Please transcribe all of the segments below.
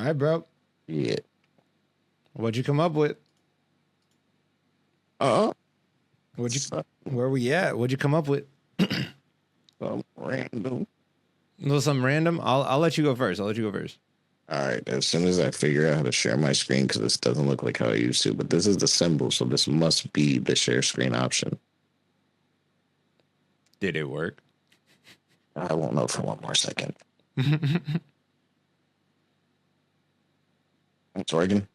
right, bro. Yeah. What'd you come up with? Where Where we at? What'd you come up with? some random. A little something random. I'll let you go first. All right. As soon as I figure out how to share my screen, because this doesn't look like how I used to, but this is the symbol, so this must be the share screen option. Did it work? I won't know for one more second. It's working.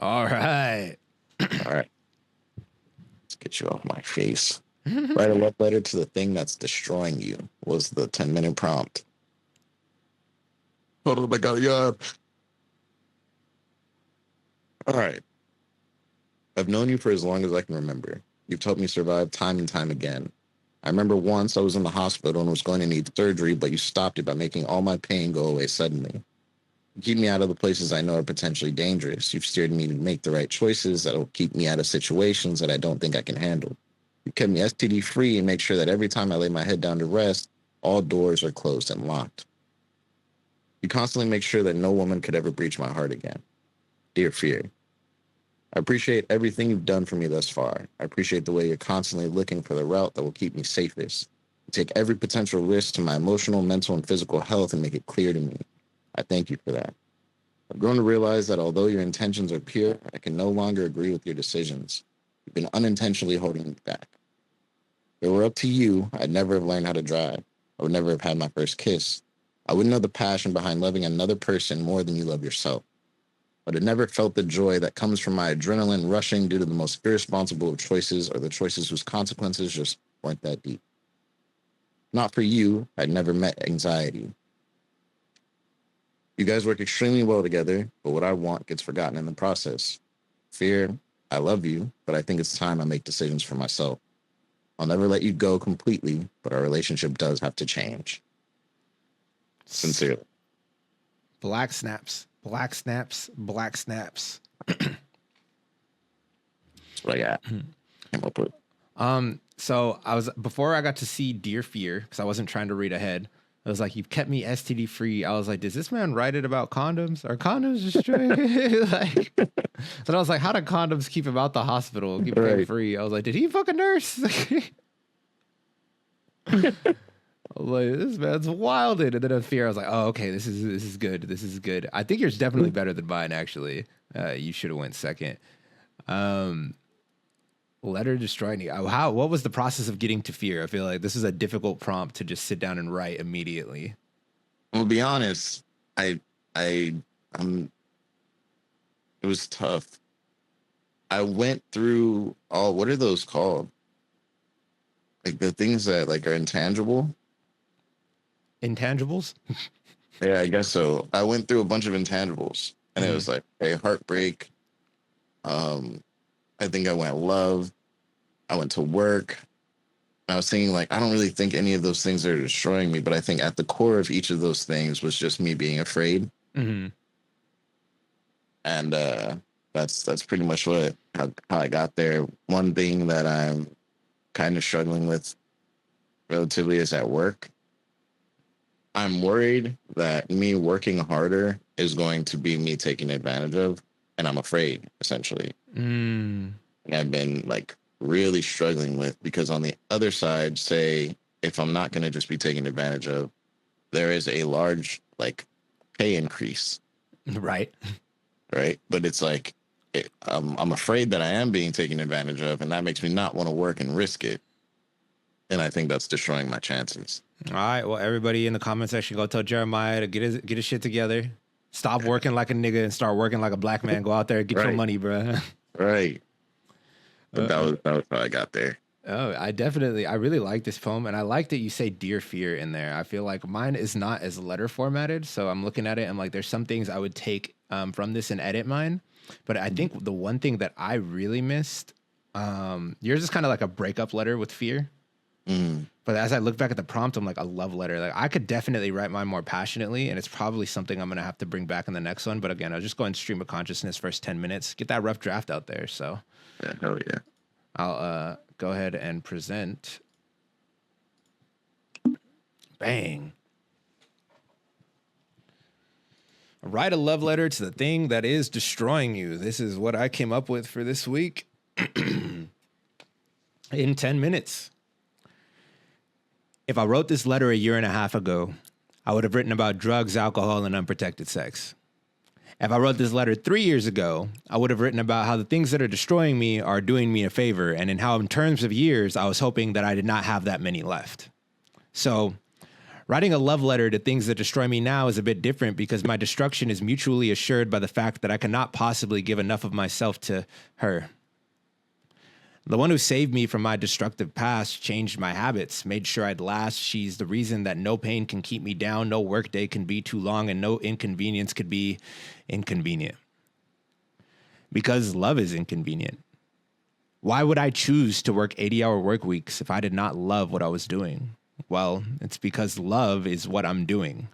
All right. All right. Let's get you off my face. Write a love letter to the thing that's destroying you was the 10-minute prompt. Hold on, I got it. All right. I've known you for as long as I can remember. You've helped me survive time and time again. I remember once I was in the hospital and was going to need surgery, but you stopped it by making all my pain go away suddenly. You keep me out of the places I know are potentially dangerous. You've steered me to make the right choices that will keep me out of situations that I don't think I can handle. You kept me STD free and make sure that every time I lay my head down to rest, all doors are closed and locked. You constantly make sure that no woman could ever breach my heart again. Dear Fear, I appreciate everything you've done for me thus far. I appreciate the way you're constantly looking for the route that will keep me safest. You take every potential risk to my emotional, mental, and physical health and make it clear to me. I thank you for that. I've grown to realize that although your intentions are pure, I can no longer agree with your decisions. You've been unintentionally holding me back. If it were up to you, I'd never have learned how to drive. I would never have had my first kiss. I wouldn't know the passion behind loving another person more than you love yourself. But I never felt the joy that comes from my adrenaline rushing due to the most irresponsible of choices or the choices whose consequences just weren't that deep. Not for you, I'd never met anxiety. You guys work extremely well together, but what I want gets forgotten in the process. Fear, I love you, but I think it's time I make decisions for myself. I'll never let you go completely, but our relationship does have to change. Sincerely. Black snaps. Black snaps. Black snaps. That's what I got. Came up with. So before I got to see Dear Fear, because I wasn't trying to read ahead, I was like, you've kept me STD free. I was like, does this man write it about condoms? Are condoms destroyed? So I was like, how do condoms keep him out the hospital, keep him free? I was like, did he fuck a nurse? I was like, this man's wilded. And then in Fear, I was like, oh, okay, this is good. This is good. I think yours definitely better than mine, actually. You should have went second. Letter destroying you. What was the process of getting to Fear? I feel like this is a difficult prompt to just sit down and write immediately. I'll be honest. It was tough. I went through what are those called? Like the things that like are intangible. Intangibles? Yeah, I guess so. I went through a bunch of intangibles, and it was like heartbreak. I think I went love. I went to work. I was thinking like, I don't really think any of those things are destroying me, but I think at the core of each of those things was just me being afraid. Mm-hmm. And that's pretty much how I got there. One thing that I'm kind of struggling with relatively is at work. I'm worried that me working harder is going to be me taken advantage of, and I'm afraid, essentially. And I've been like really struggling with, because on the other side, say if I'm not going to just be taken advantage of, there is a large like pay increase. Right. But it's like, I'm afraid that I am being taken advantage of, and that makes me not want to work and risk it. And I think that's destroying my chances. All right. Well, everybody in the comment section, go tell Jeremiah to get his shit together. Stop working like a nigga and start working like a black man. Go out there and get your money, bro. Right. But that was how I got there. Oh, I really like this poem, and I like that you say Dear Fear in there. I feel like mine is not as letter formatted, so I'm looking at it and like there's some things I would take from this and edit mine. But I think the one thing that I really missed, yours is kind of like a breakup letter with fear. But as I look back at the prompt, I'm like a love letter. Like I could definitely write mine more passionately, and it's probably something I'm gonna have to bring back in the next one. But again, I'll just go in stream of consciousness first 10 minutes, get that rough draft out there. So yeah, hell yeah. I'll go ahead and present. Bang. Write a love letter to the thing that is destroying you. This is what I came up with for this week in 10 minutes. If I wrote this letter a year and a half ago, I would have written about drugs, alcohol, and unprotected sex. If I wrote this letter 3 years ago, I would have written about how the things that are destroying me are doing me a favor, and in how, in terms of years, I was hoping that I did not have that many left. So, writing a love letter to things that destroy me now is a bit different because my destruction is mutually assured by the fact that I cannot possibly give enough of myself to her. The one who saved me from my destructive past, changed my habits, made sure I'd last. She's the reason that no pain can keep me down, no workday can be too long, and no inconvenience could be inconvenient. Because love is inconvenient. Why would I choose to work 80-hour work weeks if I did not love what I was doing? Well, it's because love is what I'm doing.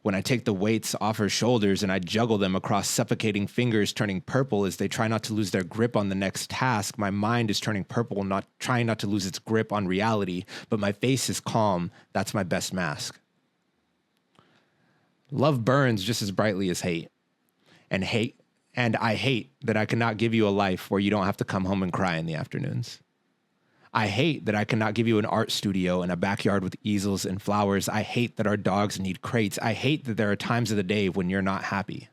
When I take the weights off her shoulders and I juggle them across suffocating fingers turning purple as they try not to lose their grip on the next task, my mind is turning purple, not trying not to lose its grip on reality, but my face is calm. That's my best mask. Love burns just as brightly as hate. And I hate that I cannot give you a life where you don't have to come home and cry in the afternoons. I hate that I cannot give you an art studio and a backyard with easels and flowers. I hate that our dogs need crates. I hate that there are times of the day when you're not happy.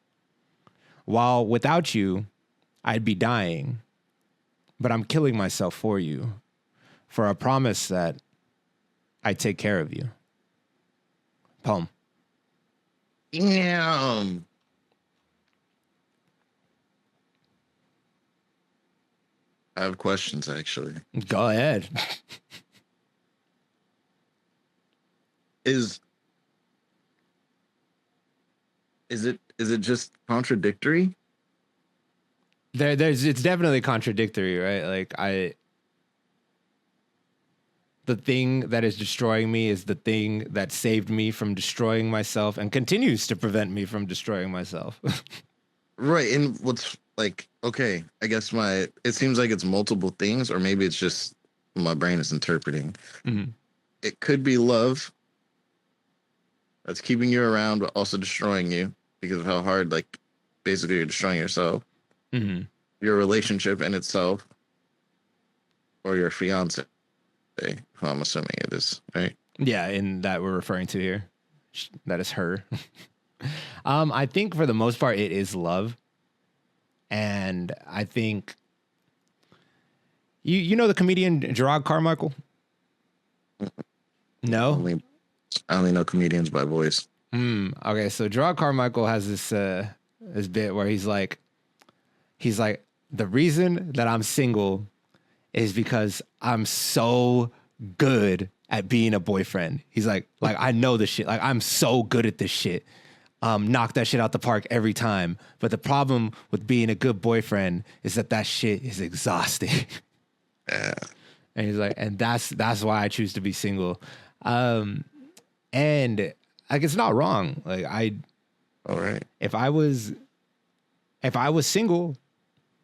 While without you, I'd be dying. But I'm killing myself for you, for a promise that I take care of you. Poem. Damn. I have questions, actually. Go ahead. Is it just contradictory? It's definitely contradictory, right? Like the thing that is destroying me is the thing that saved me from destroying myself and continues to prevent me from destroying myself. Right. And what's like, okay, I guess it seems like it's multiple things, or maybe it's just my brain is interpreting. Mm-hmm. It could be love that's keeping you around, but also destroying you because of how hard, like, basically you're destroying yourself, your relationship in itself, or your fiance, who I'm assuming it is, right? Yeah, and that we're referring to here. That is her. I think for the most part, it is love. And I think, you know the comedian Gerard Carmichael? No? I only know comedians by voice. Okay, so Gerard Carmichael has this bit where he's like, the reason that I'm single is because I'm so good at being a boyfriend. He's like I know this shit. Like, I'm so good at this shit. Knock that shit out the park every time. But the problem with being a good boyfriend is that shit is exhausting. Yeah. And he's like, and that's why I choose to be single. And like, it's not wrong. Like, all right. If I was single,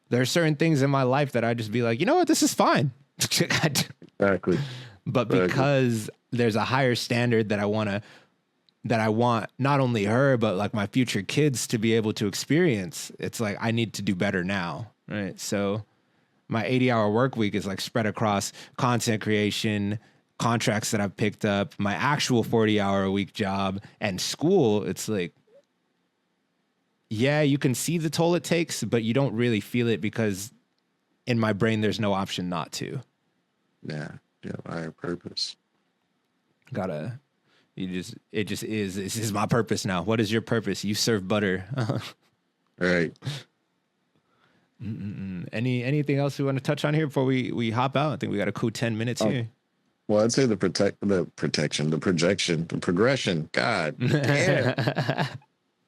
there are certain things in my life that I'd just be like, you know what, this is fine. Exactly. But because there's a higher standard that I want not only her, but like my future kids to be able to experience, it's like, I need to do better now. Right. So my 80-hour work week is like spread across content creation, contracts that I've picked up, my actual 40-hour a week job, and school. It's like, yeah, you can see the toll it takes, but you don't really feel it because in my brain, there's no option not to. Yeah. Yeah. I have purpose. It just is. This is my purpose now. What is your purpose? You serve butter. Right. Anything else we want to touch on here before we hop out? I think we got a cool 10 minutes here. Well, I'd say the projection. God damn.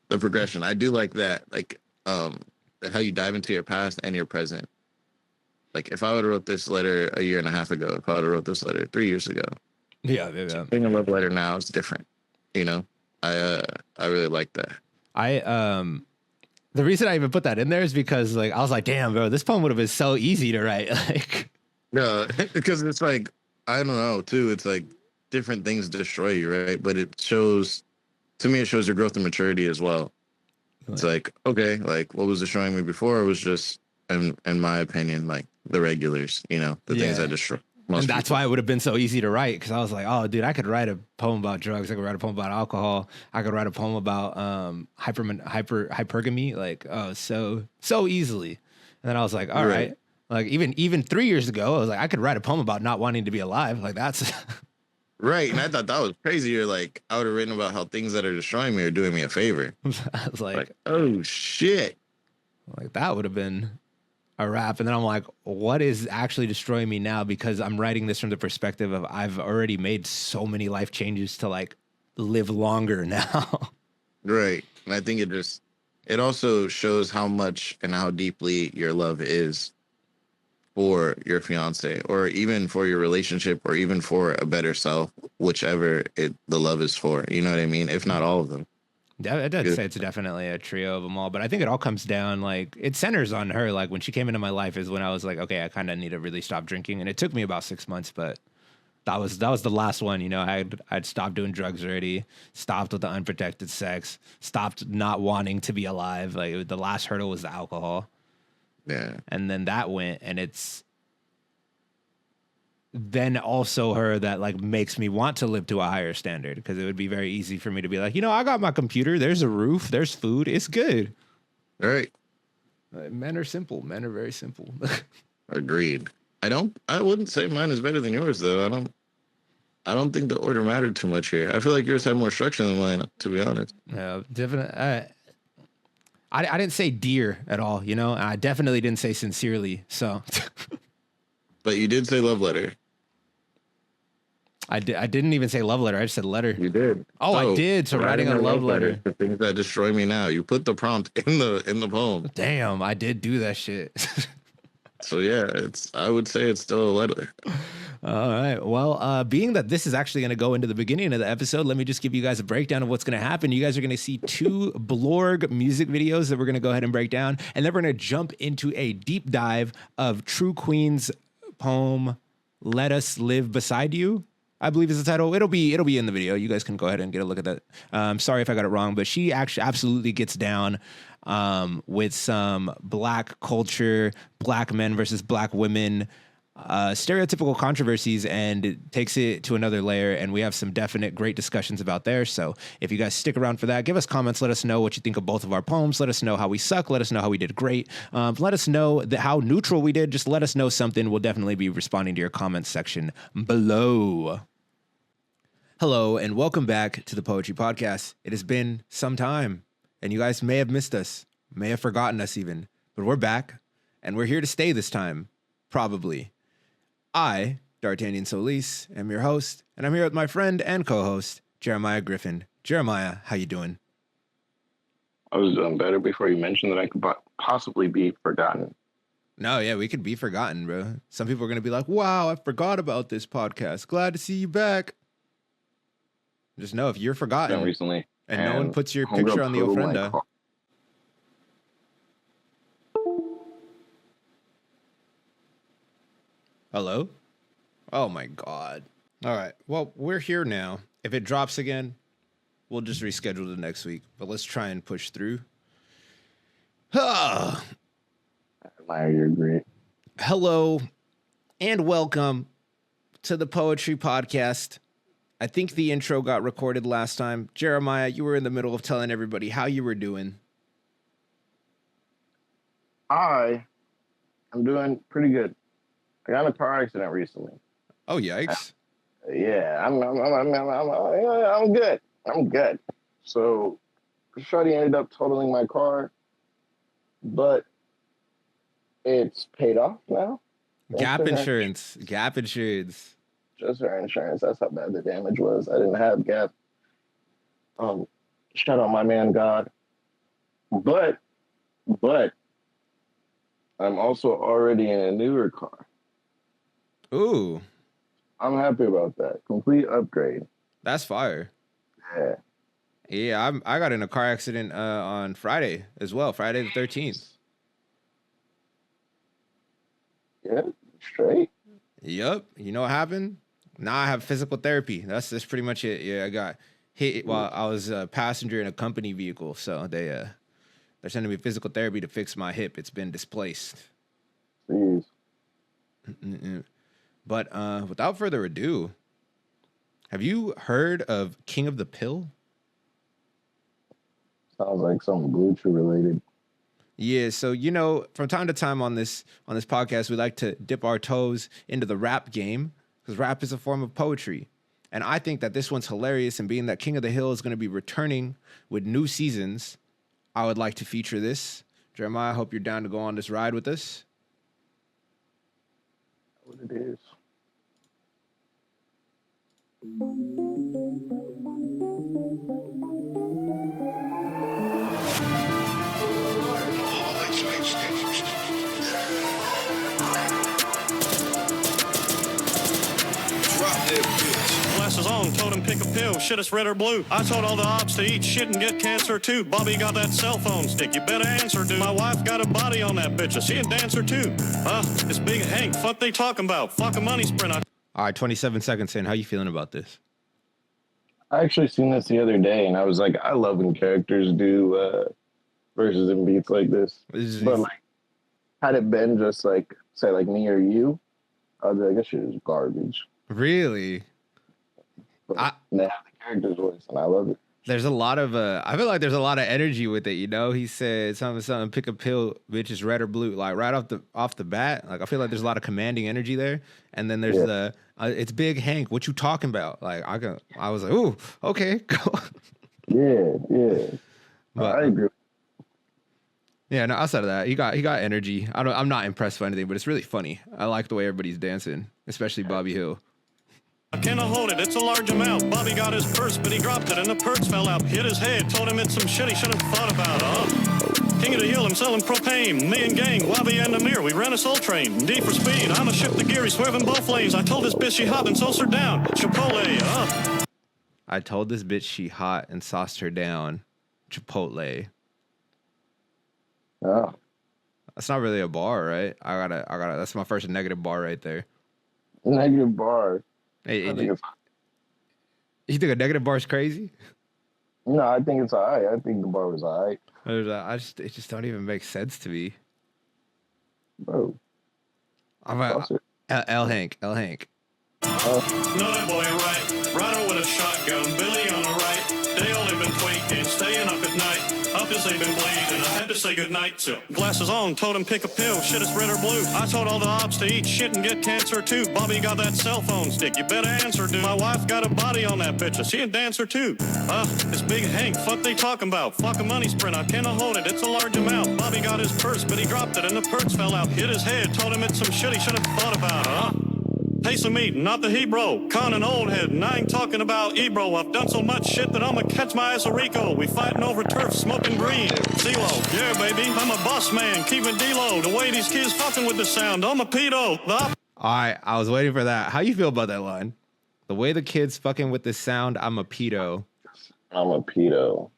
The progression. I do like that. Like, how you dive into your past and your present. Like, if I would have wrote this letter a year and a half ago, if I would have wrote this letter 3 years ago. Yeah. Being a love letter now is different. You know, I really like that. The reason I even put that in there is because, like, I was like, damn, bro, this poem would have been so easy to write. Like, no, because it's like, I don't know, too. It's like different things destroy you, right? But it shows, to me, it shows your growth and maturity as well. It's like, okay, like what was destroying me before was just, in my opinion, like the regulars, the things Yeah. that destroy And most that's people. why it would have been so easy to write, because I was like, oh, dude, I could write a poem about drugs. I could write a poem about alcohol. I could write a poem about hypergamy, like, oh, so easily. And then I was like, all right. Like even 3 years ago, I was like, I could write a poem about not wanting to be alive. Like that's Right. And I thought that was crazy. You're like, I would have written about how things that are destroying me are doing me a favor. I was Like, oh shit. like that would have been a wrap. And then I'm like, what is actually destroying me now? Because I'm writing this from the perspective of I've already made so many life changes to like live longer now. Right. And I think it also shows how much and how deeply your love is for your fiance, or even for your relationship, or even for a better self, whichever the love is for. You know what I mean? If not all of them. I'd say it's definitely a trio of them all, but I think it all comes down, like, it centers on her. Like, when she came into my life is when I was like, okay, I kind of need to really stop drinking. And it took me about 6 months, but that was the last one. I'd stopped doing drugs already, stopped with the unprotected sex, stopped not wanting to be alive. Like, the last hurdle was the alcohol. Yeah. And then that went, and it's then also her that like makes me want to live to a higher standard, because it would be very easy for me to be like, I got my computer, there's a roof, there's food, it's good. All right. Men are simple. Men are very simple. Agreed. I wouldn't say mine is better than yours though. I don't think the order mattered too much here. I feel like yours had more structure than mine, to be honest. Yeah, definitely. I didn't say dear at all, and I definitely didn't say sincerely. So, but you did say love letter. I didn't even say love letter. I just said letter. You did. Oh, I did. So writing a love letter. The things that destroy me now. You put the prompt in the poem. Damn, I did do that shit. So yeah, I would say it's still a letter. All right. Well, being that this is actually going to go into the beginning of the episode, let me just give you guys a breakdown of what's going to happen. You guys are going to see 2 Blorg music videos that we're going to go ahead and break down, and then we're going to jump into a deep dive of True Queen's poem, "Let Us Live Beside You," I believe is the title. It'll be in the video. You guys can go ahead and get a look at that. Sorry if I got it wrong, but she actually absolutely gets down with some black culture, black men versus black women, stereotypical controversies, and it takes it to another layer. And we have some definite great discussions about there. So if you guys stick around for that, give us comments. Let us know what you think of both of our poems. Let us know how we suck. Let us know how we did great. Let us know how neutral we did. Just let us know something. We'll definitely be responding to your comments section below. Hello, and welcome back to the Poetry Podcast. It has been some time, and you guys may have missed us, may have forgotten us even, but we're back, and we're here to stay this time, probably. I, D'Artagnan Solis, am your host, and I'm here with my friend and co-host, Jeremiah Griffin. Jeremiah, how you doing? I was doing better before you mentioned that I could possibly be forgotten. No, yeah, we could be forgotten, bro. Some people are going to be like, wow, I forgot about this podcast. Glad to see you back. Just know if you're forgotten recently, and no one puts your picture on the ofrenda. Hello? Oh my God. All right. Well, we're here now. If it drops again, we'll just reschedule it next week. But let's try and push through. I admire your grit. Hello and welcome to the Poetry Podcast. I think the intro got recorded last time. Jeremiah, you were in the middle of telling everybody how you were doing. I'm doing pretty good. I got in a car accident recently. Oh, yikes. Yeah, I'm good. I'm good. So, Shorty ended up totaling my car, but it's paid off now. Gap insurance. Just her insurance. That's how bad the damage was. I didn't have gap. Shout out my man God. But I'm also already in a newer car. Ooh. I'm happy about that. Complete upgrade. That's fire. Yeah. Yeah, I got in a car accident on Friday as well, Friday the 13th. Yeah, straight. Yep. You know what happened? Now I have physical therapy. That's pretty much it. Yeah, I got hit while I was a passenger in a company vehicle. So they They're sending me physical therapy to fix my hip. It's been displaced. Jeez. But without further ado, have you heard of King of the Pill? Sounds like something Blue Chew related. Yeah, so from time to time on this podcast, we like to dip our toes into the rap game because rap is a form of poetry. And I think that this one's hilarious, and being that King of the Hill is going to be returning with new seasons, I would like to feature this. Jeremiah, I hope you're down to go on this ride with us. What it is. Glasses on, told him pick a pill, shit it's red or blue. I told all the ops to eat shit and get cancer too. Bobby got that cell phone stick, you better answer, dude. My wife got a body on that bitch, is she a dancer too? It's Big Hank, fuck they talking about? Fuck a money sprint. All right, 27 seconds in. How you feeling about this? I actually seen this the other day, and I was like, I love when characters do verses and beats like this. But like, had it been just like, say like me or you, I'd be like, this shit is garbage. Really? But they have the character's voice, and I love it. There's a lot of I feel like there's a lot of energy with it, He said something, pick a pill, bitch, is red or blue. Like right off the bat. Like I feel like there's a lot of commanding energy there. And then there's it's Big Hank, what you talking about? Like I was like, ooh, okay, go. Yeah. But, I agree. Yeah, no, outside of that, he got energy. I'm not impressed by anything, but it's really funny. I like the way everybody's dancing, especially Bobby Hill. I cannot hold it, it's a large amount. Bobby got his purse, but he dropped it and the purse fell out. Hit his head, told him it's some shit he should have thought about. King of the Hill, I'm selling propane. Me and gang, Wabi and Amir, we ran a soul train. D for speed, I'ma shift the gear, he's swerving both lanes. I told this bitch she hot and sauced her down. Chipotle, I told this bitch she hot and sauced her down. Chipotle. Oh. That's not really a bar, right? I gotta. That's my first negative bar right there. Negative bar. Hey, you think a negative bar is crazy? No, I think it's alright. I think the bar was alright. It just don't even make sense to me. Bro. L Hank. Know that boy right. Rider with a shotgun, Billy on the right. They only been tweaking, staying up at night. Up as they been bleeding, I had to say goodnight to. Glasses on, told him pick a pill, shit it's red or blue. I told all the ops to eat shit and get cancer too. Bobby got that cell phone stick, you better answer, dude. My wife got a body on that bitch, is she a dancer too? It's Big Hank, fuck they talking about? Fuck a money sprint, I cannot hold it, it's a large amount. Bobby got his purse, but he dropped it and the purse fell out. Hit his head, told him it's some shit he should have thought about, Pace of meat, not the Hebrew. Con and old head, and I ain't talking about Ebro. I've done so much shit that I'ma catch my ass a Rico. We fighting over turf, smoking green. CeeLo, yeah, baby, I'm a boss man, keeping D-Lo. The way these kids fucking with the sound, I'm a pedo. All right, I was waiting for that. How you feel about that line? The way the kids fucking with the sound, I'm a pedo. I'm a pedo.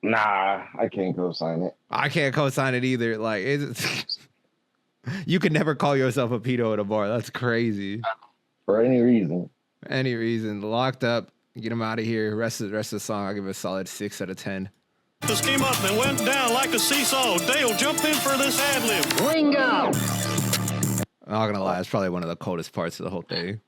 Nah, I can't co-sign it. I can't co-sign it either. Like, you could never call yourself a pedo at a bar. That's crazy. For any reason. Any reason. Locked up. Get him out of here. Rest of the song, I'll give it a solid 6 out of 10. This came up and went down like a seesaw. Dale, jump in for this ad-lib. Ringo! I'm not gonna lie, it's probably one of the coldest parts of the whole thing.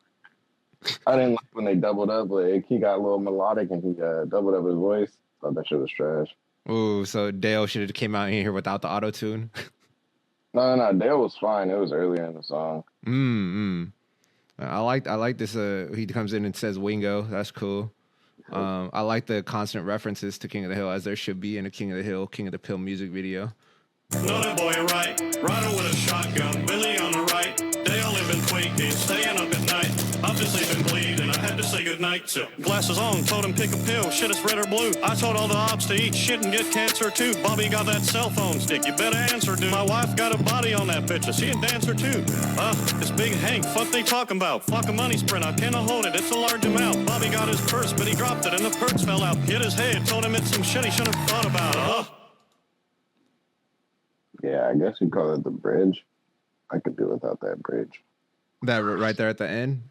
I didn't like when they doubled up. Like, he got a little melodic and he doubled up his voice. Thought that shit was trash. Ooh, so Dale should have came out in here without the auto-tune. No. Dale was fine. It was earlier in the song. I like this. He comes in and says Wingo. That's cool. I like the constant references to King of the Hill, as there should be in a King of the Hill, King of the Pill music video. Know that boy right. Rider with a shotgun, Billy on the right. They only been tweaking, staying up at night. Obviously been bleeding, I had to say goodnight to. Glasses on, told him pick a pill, shit it's red or blue. I told all the ops to eat shit and get cancer too. Bobby got that cell phone stick, you better answer, dude. My wife got a body on that bitch, is she a dancer too? It's Big Hank, fuck they talking about? Fuck a money sprint, I cannot hold it, it's a large amount. Bobby got his purse, but he dropped it and the purse fell out. Hit his head, told him it's some shit he should have thought about, Yeah, I guess you call it the bridge. I could do without that bridge. That right there at the end?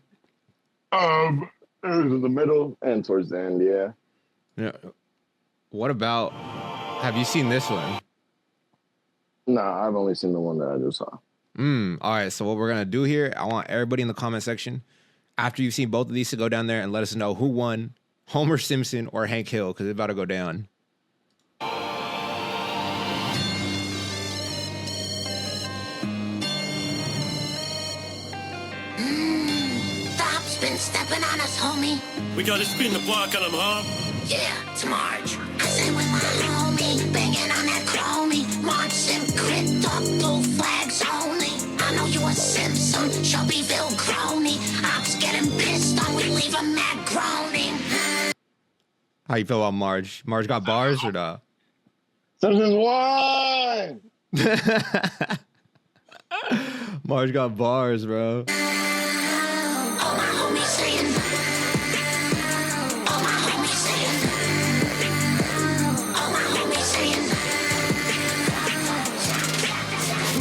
It was in the middle and towards the end, yeah. Yeah. What about? Have you seen this one? Nah, I've only seen the one that I just saw. All right. So what we're gonna do here? I want everybody in the comment section, after you've seen both of these, to go down there and let us know who won, Homer Simpson or Hank Hill, because it's about to go down. Stop's been stepping on us, homie. We gotta spin the block on him, huh? Yeah, it's Marge. I say with my homie, banging on that chromie. Marge Sim, crit, dog, blue flags only. I know you a Simpson, Shelbyville crony. Ops getting pissed on, we leave a mad groaning. How you feel about Marge? Marge got bars or not? Simpsons won! Marge got bars, bro. All my homies saying. All my homies saying. All my homies saying.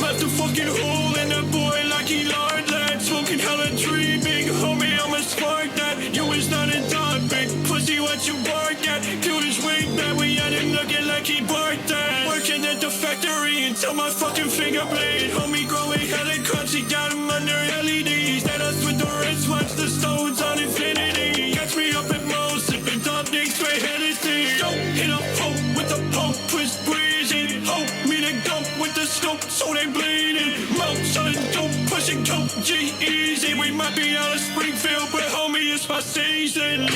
Left a fucking hole in that boy like he lard lad. Smoking hella tree, big homie, I'ma spark that. You is not a dog, big pussy, what you bark at? Dude is way back, we had him looking like he barked at. Working at the factory until my fucking finger blade. Homie growing hella crunchy, got him under LEDs. Then us with the wristwatch, the stones on infinity. Catch me up at most, sipping top dicks, straight headed things. Don't hit a poke with the poke, twist breezing. Hope me to go with the scope, so they bleeding. Mouth son, don't push it, coke, G-Easy. We might be out of Springfield, but homie, it's my season.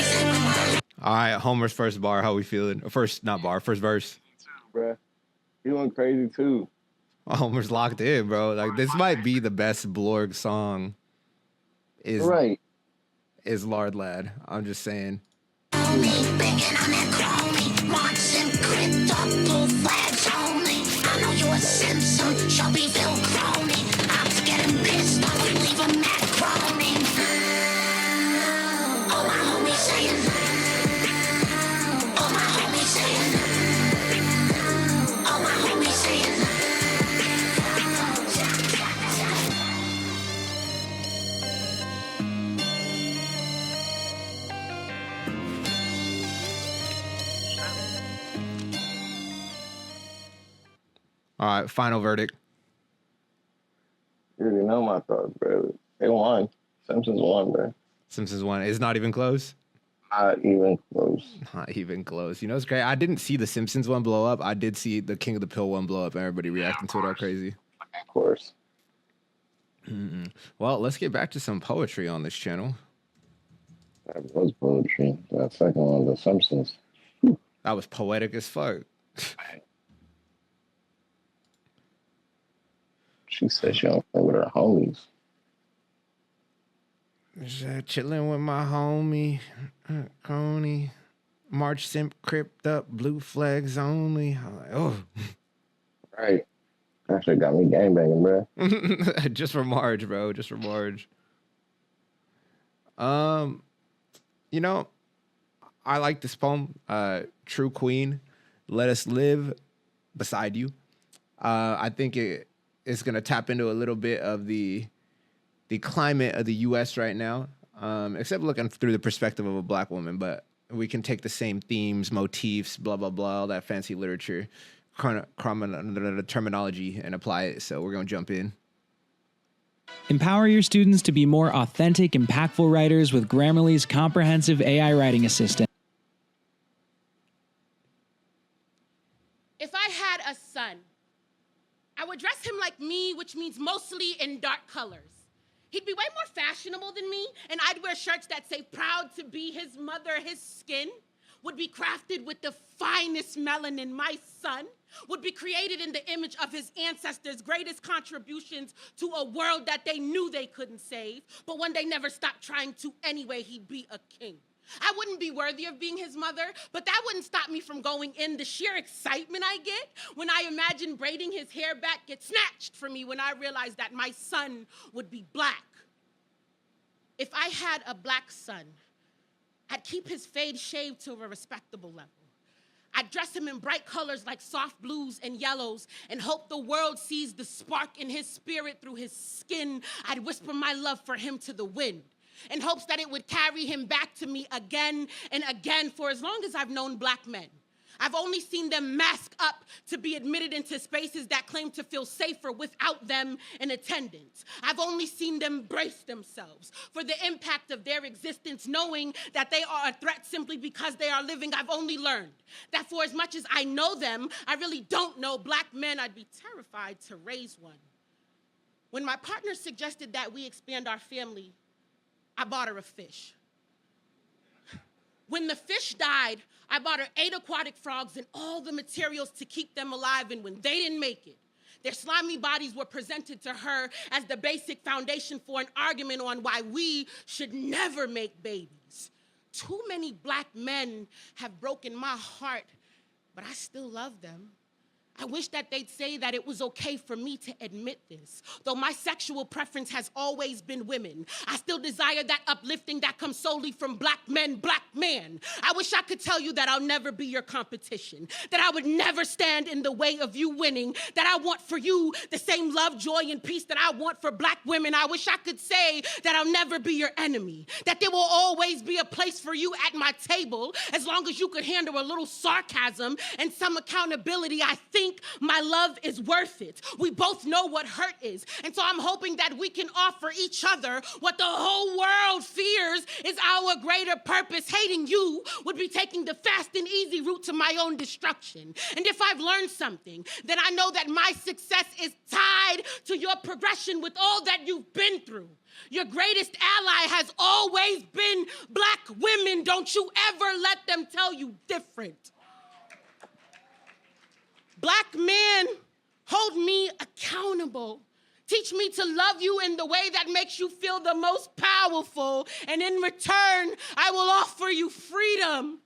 All right, Homer's first bar. How we feeling? First, not bar. First verse. Bruh. He went crazy too. Homer's locked in, bro. Like this might be the best Blorg song. Is Right. Is Lard Lad? I'm just saying. Homie, banging on that chromie. Marge Sim, crit, dog, blue flags only. I know you a Simpson, Shelbyville crony. Ops getting pissed on, we leave a mad groaning. All my homies saying. All my homies saying. All my homies saying. All right, final verdict. You already know my thoughts, bro. They won. Simpsons won, bro. Simpsons one. It's not even close. Not even close. Not even close. You know, it's great. I didn't see the Simpsons one blow up. I did see the King of the Pill one blow up, and everybody reacting to it all crazy. Of course. Well, let's get back to some poetry on this channel. That was poetry. That second one, The Simpsons. That was poetic as fuck. She said she don't play with her homies. Chilling with my homie, Coney. March Simp crypt up, blue flags only. I'm like, oh. Right. That shit got me gangbanging, bro. Just for Marge, bro. Just for Marge. You know, I like this poem. True Queen, let us live beside you. I think it's gonna tap into a little bit of the climate of the U.S. right now, except looking through the perspective of a black woman. But we can take the same themes, motifs, blah blah blah, all that fancy literature, terminology, and apply it. So we're gonna jump in. Empower your students to be more authentic, impactful writers with Grammarly's comprehensive AI writing assistant. If I had a son, I would dress him like me, which means mostly in dark colors. He'd be way more fashionable than me, and I'd wear shirts that say proud to be his mother. His skin would be crafted with the finest melanin. My son would be created in the image of his ancestors' greatest contributions to a world that they knew they couldn't save, but when they never stopped trying to anyway, he'd be a king. I wouldn't be worthy of being his mother, but that wouldn't stop me from going in. The sheer excitement I get when I imagine braiding his hair back gets snatched from me when I realize that my son would be black. If I had a black son, I'd keep his fade shaved to a respectable level. I'd dress him in bright colors like soft blues and yellows and hope the world sees the spark in his spirit through his skin. I'd whisper my love for him to the wind. in hopes that it would carry him back to me again and again. For as long as I've known black men, I've only seen them mask up to be admitted into spaces that claim to feel safer without them in attendance. I've only seen them brace themselves for the impact of their existence, knowing that they are a threat simply because they are living. I've only learned that for as much as I know them, I really don't know black men. I'd be terrified to raise one. When my partner suggested that we expand our family, I bought her a fish. When the fish died, I bought her 8 aquatic frogs and all the materials to keep them alive, and when they didn't make it, their slimy bodies were presented to her as the basic foundation for an argument on why we should never make babies. Too many black men have broken my heart, but I still love them. I wish that they'd say that it was okay for me to admit this. Though my sexual preference has always been women, I still desire that uplifting that comes solely from black men, black man. I wish I could tell you that I'll never be your competition, that I would never stand in the way of you winning, that I want for you the same love, joy, and peace that I want for black women. I wish I could say that I'll never be your enemy, that there will always be a place for you at my table as long as you could handle a little sarcasm and some accountability. I think my love is worth it. We both know what hurt is. And so I'm hoping that we can offer each other what the whole world fears is our greater purpose. Hating you would be taking the fast and easy route to my own destruction. And if I've learned something, then I know that my success is tied to your progression with all that you've been through. Your greatest ally has always been black women. Don't you ever let them tell you different. Black men, hold me accountable. Teach me to love you in the way that makes you feel the most powerful. And in return, I will offer you freedom.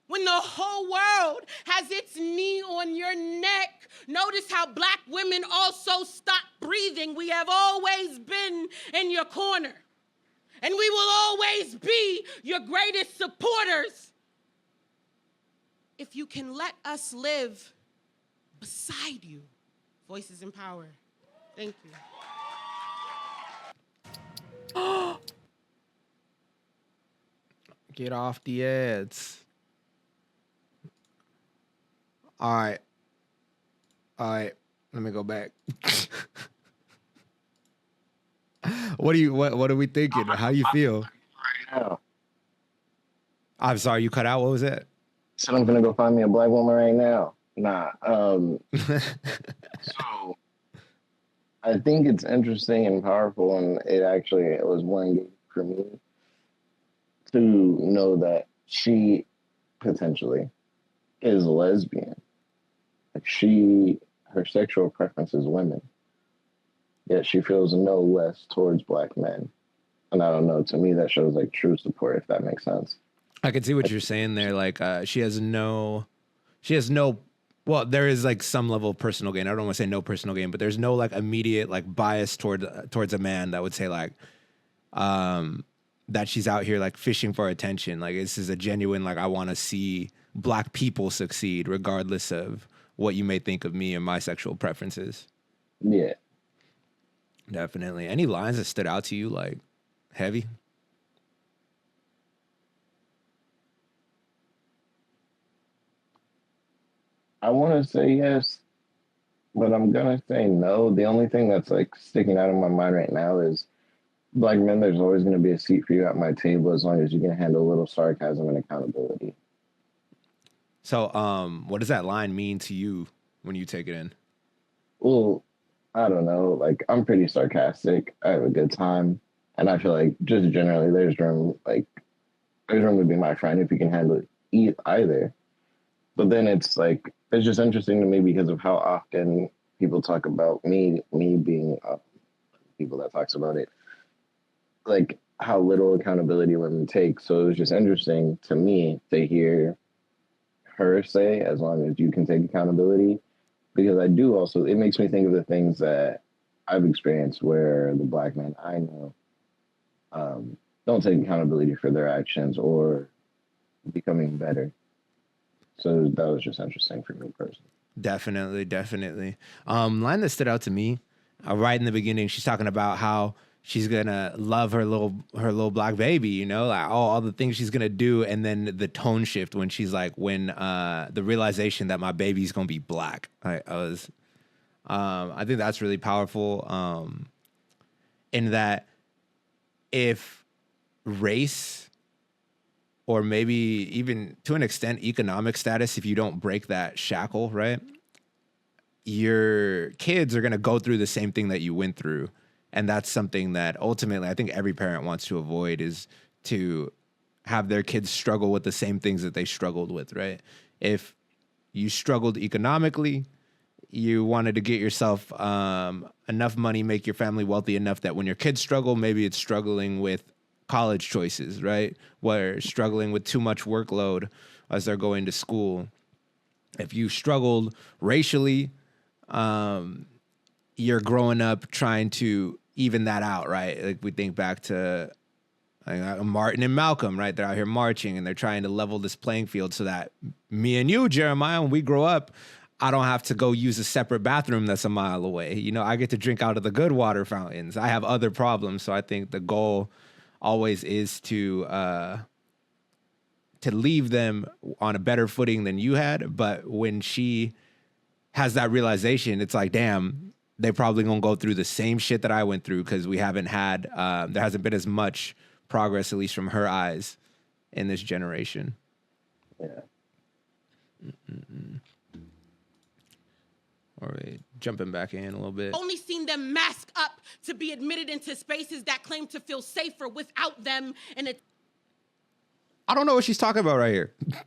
When the whole world has its knee on your neck, notice how black women also stop breathing. We have always been in your corner. And we will always be your greatest supporters. If you can let us live beside you. Voices in power. Thank you. Get off the ads. All right. Let me go back. What are we thinking? How do you feel? Right now. I'm sorry, you cut out. What was that? So I'm gonna go find me a black woman right now. Nah. So I think it's interesting and powerful, and it was one game for me to know that she potentially is lesbian. Like her sexual preference is women, yet she feels no less towards black men. And I don't know, to me that shows like true support, if that makes sense. I can see what you're saying there. Like she has no, well, there is like some level of personal gain. I don't want to say no personal gain, but there's no like immediate like bias towards a man that would say like, that she's out here like fishing for attention. Like this is a genuine, like I want to see black people succeed regardless of what you may think of me and my sexual preferences. Yeah. Definitely. Any lines that stood out to you like heavy? I want to say yes, but I'm going to say no. The only thing that's like sticking out in my mind right now is black men, there's always going to be a seat for you at my table as long as you can handle a little sarcasm and accountability. So, what does that line mean to you when you take it in? Well, I don't know. Like, I'm pretty sarcastic. I have a good time. And I feel like just generally there's room to be my friend if you can handle it either. But then it's like, it's just interesting to me because of how often people talk about me being people that talks about it, like how little accountability women take. So it was just interesting to me to hear her say, as long as you can take accountability, because I do also, it makes me think of the things that I've experienced where the black men I know don't take accountability for their actions or becoming better. So that was just interesting for me personally. Definitely. Line that stood out to me right in the beginning. She's talking about how she's gonna love her little black baby, you know, like all the things she's gonna do, and then the tone shift when she's like, when the realization that my baby's gonna be black. I think that's really powerful. In that, if race, or maybe even to an extent economic status, if you don't break that shackle, right, your kids are gonna go through the same thing that you went through. And that's something that ultimately I think every parent wants to avoid, is to have their kids struggle with the same things that they struggled with, right? If you struggled economically, you wanted to get yourself enough money, make your family wealthy enough that when your kids struggle, maybe it's struggling with college choices, right? Where struggling with too much workload as they're going to school. If you struggled racially, you're growing up trying to even that out, right? Like we think back to Martin and Malcolm, right? They're out here marching and they're trying to level this playing field so that me and you, Jeremiah, when we grow up, I don't have to go use a separate bathroom that's a mile away. You know, I get to drink out of the good water fountains. I have other problems. So I think the goal always is to leave them on a better footing than you had. But when she has that realization, it's like, damn, they probably gonna go through the same shit that I went through, because we haven't had, there hasn't been as much progress, at least from her eyes, in this generation. Yeah. All right, jumping back in a little bit. Only seen them mask up to be admitted into spaces that claim to feel safer without them, and it's... I don't know what she's talking about right here. What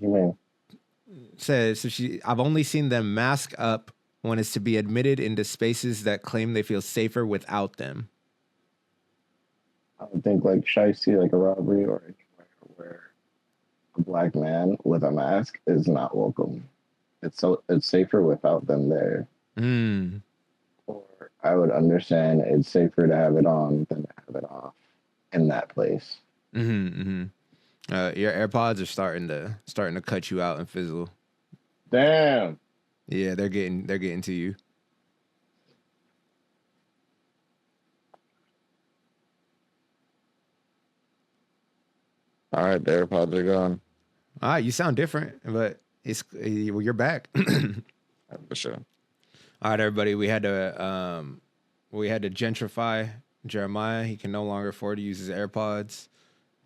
do you mean? Says, I've only seen them mask up when it's to be admitted into spaces that claim they feel safer without them. I would think like shiesty, like a robbery or anywhere where a black man with a mask is not welcome. It's safer without them there. Or I would understand it's safer to have it on than to have it off in that place. Your AirPods are starting to cut you out and fizzle. Damn. Yeah, they're getting to you. All right, the AirPods are gone. All right, you sound different, but you're back. For sure. All right, everybody, we had to gentrify Jeremiah. He can no longer afford to use his AirPods.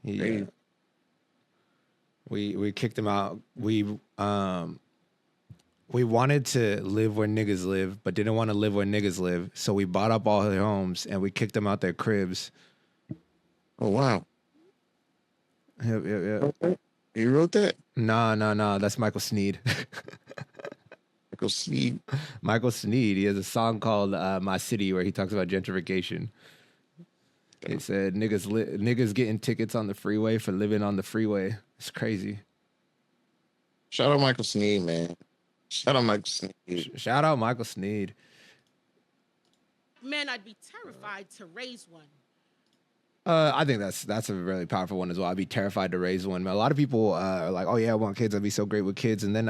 We kicked him out. We wanted to live where niggas live, but didn't want to live where niggas live. So we bought up all their homes and we kicked them out their cribs. Oh, wow. Yep. Okay. You wrote that? No. That's Michael Sneed. Michael Sneed. Michael Sneed. He has a song called My City where he talks about gentrification. He said, niggas getting tickets on the freeway for living on the freeway. It's crazy. Shout out Michael Sneed, man. Shout out Michael Sneed. Shout out Michael Sneed. Man, I'd be terrified to raise one. I think that's a really powerful one as well. I'd be terrified to raise one. A lot of people are like, oh yeah, I want kids. I'd be so great with kids. And then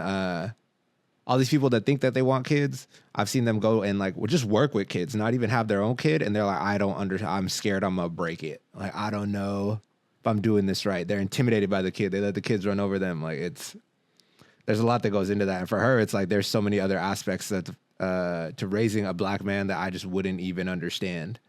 all these people that think that they want kids, I've seen them go and just work with kids, not even have their own kid. And they're like, I'm scared I'm gonna break it. Like, I don't know if I'm doing this right. They're intimidated by the kid. They let the kids run over them. Like, there's a lot that goes into that. And for her, it's like, there's so many other aspects that to raising a black man that I just wouldn't even understand.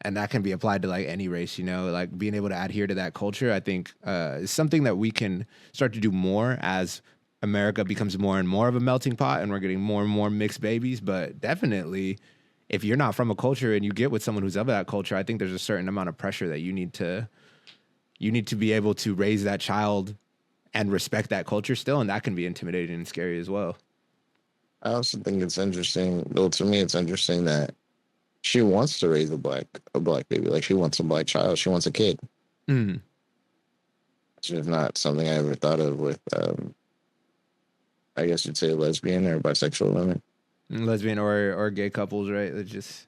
And that can be applied to like any race, you know, like being able to adhere to that culture, I think is something that we can start to do more as America becomes more and more of a melting pot and we're getting more and more mixed babies. But definitely, if you're not from a culture and you get with someone who's of that culture, I think there's a certain amount of pressure that you need to be able to raise that child and respect that culture still. And that can be intimidating and scary as well. I also think it's interesting. Well, to me, it's interesting that she wants to raise a black baby. Like, she wants a black child. She wants a kid. Mm. It's just not something I ever thought of with, I guess you'd say lesbian or bisexual women. Lesbian or gay couples, right? It's just...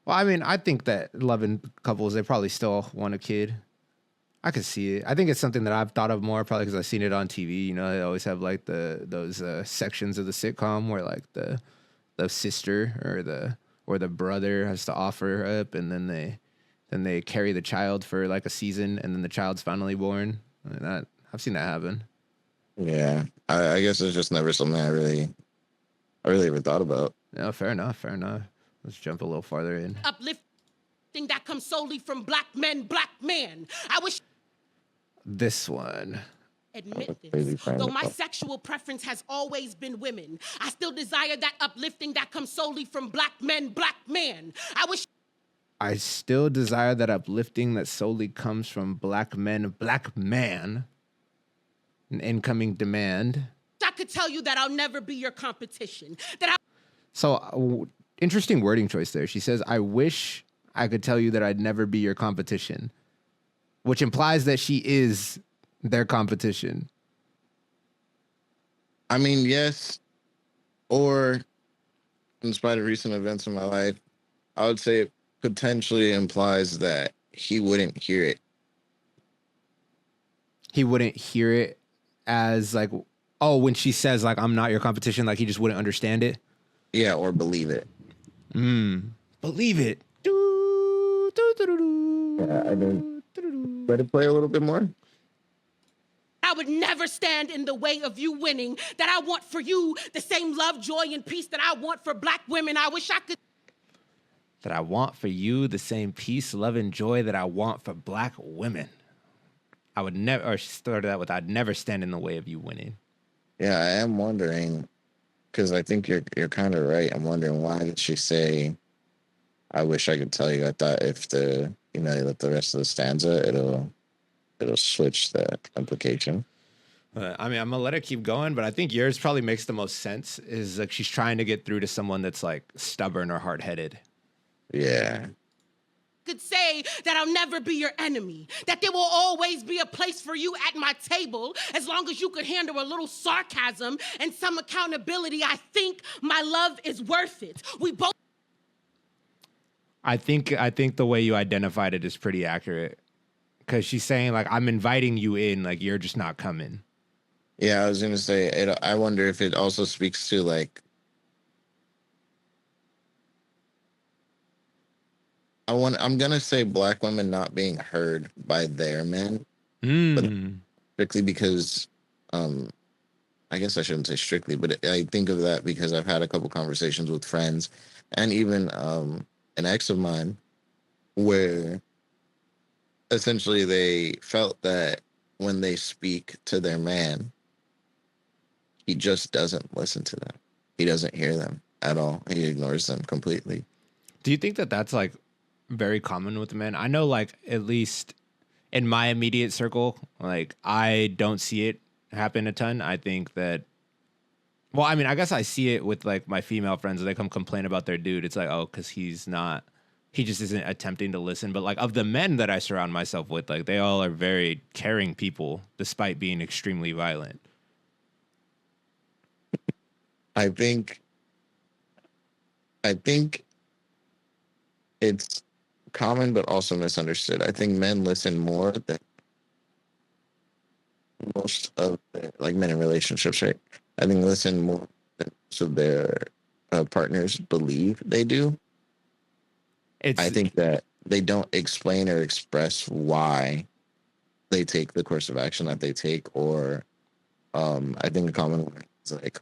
Well, I mean, I think that loving couples, they probably still want a kid. I could see it. I think it's something that I've thought of more, probably because I've seen it on TV. You know, they always have like those sections of the sitcom where like the sister or the or the brother has to offer her up, and then they carry the child for like a season, and then the child's finally born. I've seen that happen. Yeah, I guess it's just never something I really ever thought about. No, fair enough. Let's jump a little farther in. Uplifting that comes solely from black men, black man. I wish This one. admit this. Though my sexual preference has always been women, I still desire that uplifting that comes solely from black men, black man. I still desire that uplifting that solely comes from black men, black man. An incoming demand. I could tell you that I'll never be your competition. Interesting wording choice there. She says, I wish I could tell you that I'd never be your competition, which implies that she is their competition. I mean, yes, or in spite of recent events in my life, I would say it potentially implies that he wouldn't hear it. He wouldn't hear it as like, oh, when she says like, I'm not your competition, like he just wouldn't understand it. Yeah, or believe it. Believe it. Yeah, I mean, let it play a little bit more. I would never stand in the way of you winning. That I want for you the same love, joy, and peace that I want for black women. I wish I could. That I want for you the same peace, love, and joy that I want for black women. I would never, or she started that with, I'd never stand in the way of you winning. Yeah, I am wondering, because I think you're kind of right. I'm wondering, why did she say, I wish I could tell you? I thought if you let the rest of the stanza, it'll switch the implication. I mean, I'm gonna let it keep going, but I think yours probably makes the most sense. Is like she's trying to get through to someone that's like stubborn or hard-headed. Yeah. Could say that I'll never be your enemy, that there will always be a place for you at my table as long as you could handle a little sarcasm and some accountability. I think my love is worth it. We both. I think the way you identified it is pretty accurate, because she's saying like, I'm inviting you in, like you're just not coming. Yeah, I was gonna say, I wonder if it also speaks to like, I'm gonna say black women not being heard by their men, but strictly because, I guess I shouldn't say strictly, but I think of that because I've had a couple conversations with friends and even an ex of mine where essentially they felt that when they speak to their man, he just doesn't listen to them. He doesn't hear them at all. He ignores them completely. Do you think that that's like very common with men? I know, like, at least in my immediate circle, like I don't see it happen a ton. I think that, well, I mean, I guess I see it with like my female friends. They come complain about their dude. It's like, oh, because he just isn't attempting to listen. But like of the men that I surround myself with, like they all are very caring people despite being extremely violent. I think it's common but also misunderstood. I think men listen more than most of like men in relationships, right? I think listen more than most of their partners believe they do. I think that they don't explain or express why they take the course of action that they take, or I think a common one is like,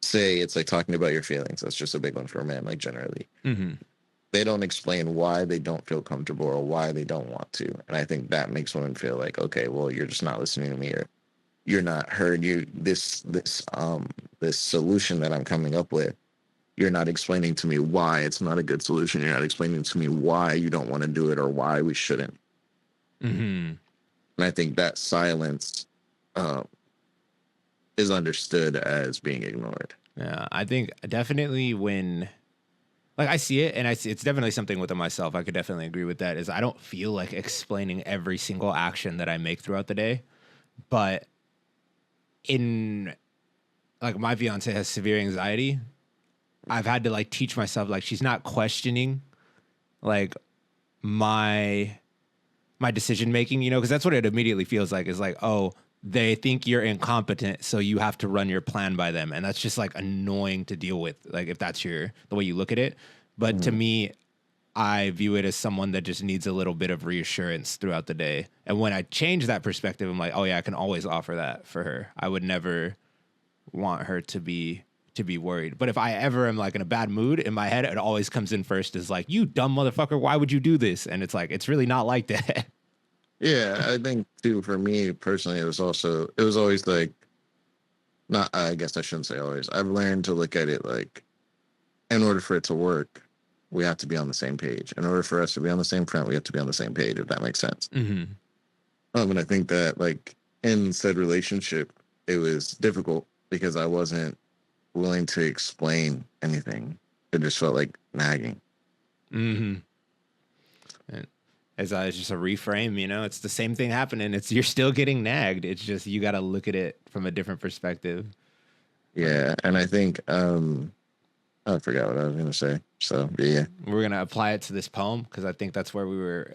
say it's like talking about your feelings. That's just a big one for a man, like generally. Mm-hmm. They don't explain why they don't feel comfortable or why they don't want to. And I think that makes women feel like, okay, well, you're just not listening to me, or you're not heard. This solution that I'm coming up with, you're not explaining to me why it's not a good solution. You're not explaining to me why you don't want to do it or why we shouldn't. Mm-hmm. And I think that silence is understood as being ignored. Yeah, I think definitely when, like, I see it, and it's definitely something within myself. I could definitely agree with that. Is I don't feel like explaining every single action that I make throughout the day, but in like my fiance has severe anxiety. I've had to like teach myself, like, she's not questioning like my decision making, you know, because that's what it immediately feels like, is like, oh, they think you're incompetent, so you have to run your plan by them. And that's just like annoying to deal with, like if that's the way you look at it. But to me, I view it as someone that just needs a little bit of reassurance throughout the day. And when I change that perspective, I'm like, oh yeah, I can always offer that for her. I would never want her to be worried. But if I ever am like in a bad mood, in my head, it always comes in first is like, you dumb motherfucker, why would you do this? And it's like, it's really not like that. Yeah, I think too, for me personally, it was always like, not, I guess I shouldn't say always. I've learned to look at it like, in order for it to work, we have to be on the same page. In order for us to be on the same front, we have to be on the same page, if that makes sense. Mm-hmm. And I think that like in said relationship, it was difficult because I wasn't willing to explain anything. It just felt like nagging. Mm-hmm. And it's just a reframe, you know, it's the same thing happening. You're still getting nagged. It's just, you got to look at it from a different perspective. Yeah. And I think, I forgot what I was going to say. So, yeah. We're going to apply it to this poem because I think that's where we were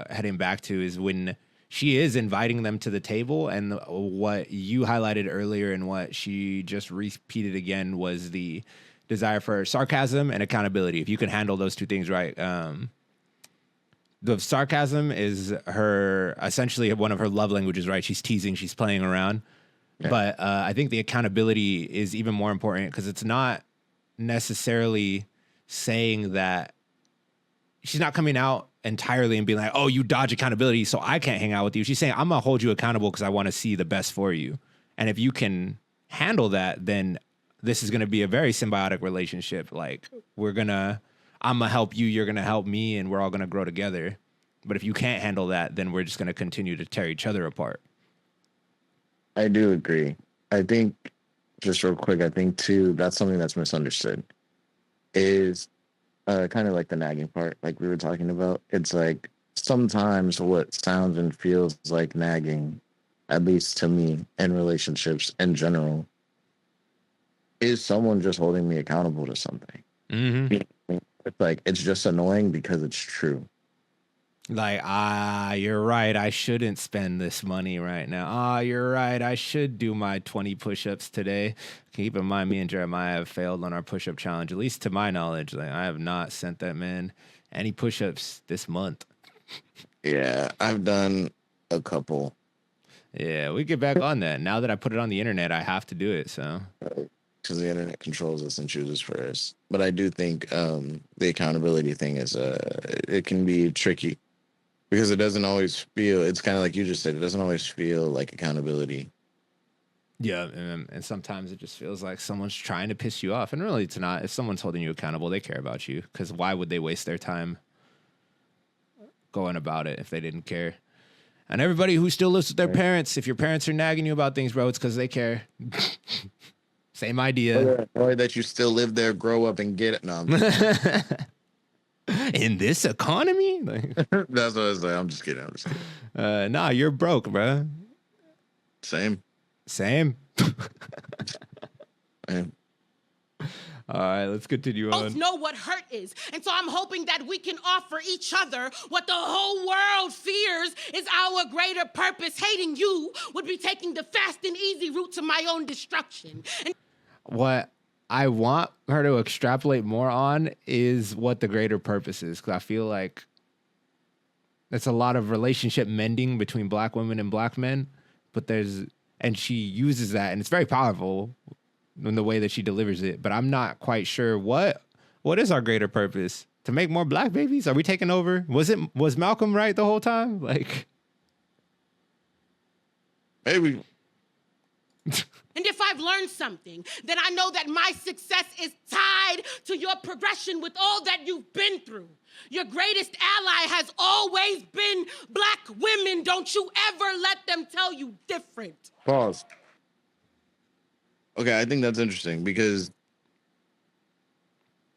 heading back to, is when she is inviting them to the table. And what you highlighted earlier and what she just repeated again was the desire for sarcasm and accountability. If you can handle those two things right. The sarcasm is her, essentially one of her love languages, right? She's teasing, she's playing around. Yeah. But I think the accountability is even more important because it's not necessarily saying that she's not coming out entirely and being like, oh, you dodge accountability, so I can't hang out with you. She's saying, I'm going to hold you accountable because I want to see the best for you. And if you can handle that, then this is going to be a very symbiotic relationship. Like, I'm going to help you, you're going to help me, and we're all going to grow together. But if you can't handle that, then we're just going to continue to tear each other apart. I do agree. I think, just real quick, I think, too, that's something that's misunderstood, is kind of like the nagging part, like we were talking about. It's like sometimes what sounds and feels like nagging, at least to me, in relationships in general, is someone just holding me accountable to something. Mm-hmm. It's like, it's just annoying because it's true. Like, you're right, I shouldn't spend this money right now. You're right, I should do my 20 push-ups today. Keep in mind, me and Jeremiah have failed on our push-up challenge, at least to my knowledge. Like, I have not sent that man any push-ups this month. Yeah, I've done a couple. Yeah, we get back on that. Now that I put it on the internet, I have to do it, so. Because the internet controls us and chooses for us. But I do think the accountability thing is, it can be tricky. Because it doesn't always feel, it's kind of like you just said, it doesn't always feel like accountability. Yeah, and sometimes it just feels like someone's trying to piss you off. And really, it's not. If someone's holding you accountable, they care about you. Because why would they waste their time going about it if they didn't care? And everybody who still lives with their parents, if your parents are nagging you about things, bro, it's because they care. Same idea. Or that you still live there, grow up, and get it. No, in this economy? That's what I was like. I'm just kidding. Nah, you're broke, bro. Same. All right, let's continue on. Both know what hurt is, and so I'm hoping that we can offer each other what the whole world fears is our greater purpose. Hating you would be taking the fast and easy route to my own destruction. And what I want her to extrapolate more on is what the greater purpose is, because I feel like that's a lot of relationship mending between black women and black men, and she uses that, and it's very powerful in the way that she delivers it, but I'm not quite sure what is our greater purpose? To make more black babies? Are we taking over? Was Malcolm right the whole time? Like, maybe. And if I've learned something, then I know that my success is tied to your progression with all that you've been through. Your greatest ally has always been black women. Don't you ever let them tell you different. Pause. Okay, I think that's interesting because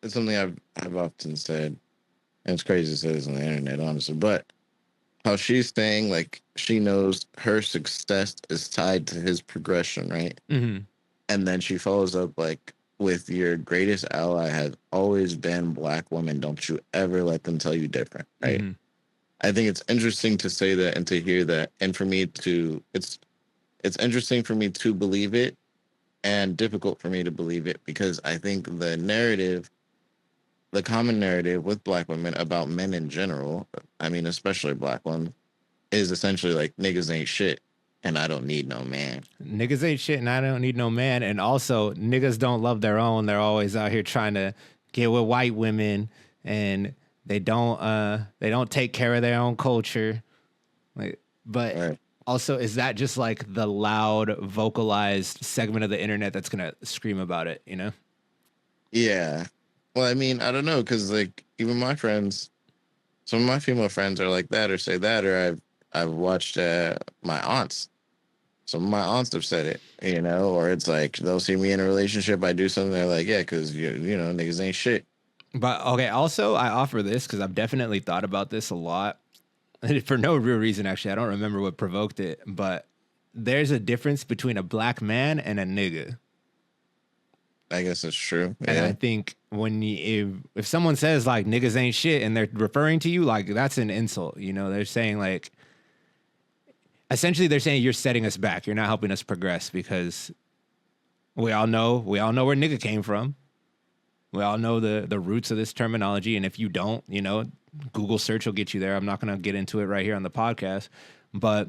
it's something I've often said, and it's crazy to say this on the internet, honestly, but how she's saying, like, she knows her success is tied to his progression, right? Mm-hmm. And then she follows up, like, with your greatest ally has always been black women. Don't you ever let them tell you different, right? Mm-hmm. I think it's interesting to say that and to hear that, and for me to, it's interesting for me to believe it and difficult for me to believe it because I think the narrative the common narrative with black women about men in general, I mean, especially black ones, is essentially like niggas ain't shit and I don't need no man. Niggas ain't shit and I don't need no man. And also, niggas don't love their own. They're always out here trying to get with white women, and they don't take care of their own culture. Like, but Right. also, is that just like the loud, vocalized segment of the internet that's gonna scream about it? You know? Yeah. Well, I mean, I don't know, because like even my friends, some of my female friends are like that or say that, or I've watched my aunts. Some of my aunts have said it, you know, or it's like they'll see me in a relationship, I do something, they're like, yeah, because you know, niggas ain't shit. But okay, also I offer this because I've definitely thought about this a lot for no real reason. Actually, I don't remember what provoked it, but there's a difference between a black man and a nigga. I guess it's true. And I Yeah. think when if someone says like niggas ain't shit and they're referring to you, like that's an insult. You know, they're saying like, essentially they're saying you're setting us back. You're not helping us progress, because we all know where nigga came from. We all know the roots of this terminology. And if you don't, you know, Google search will get you there. I'm not going to get into it right here on the podcast, but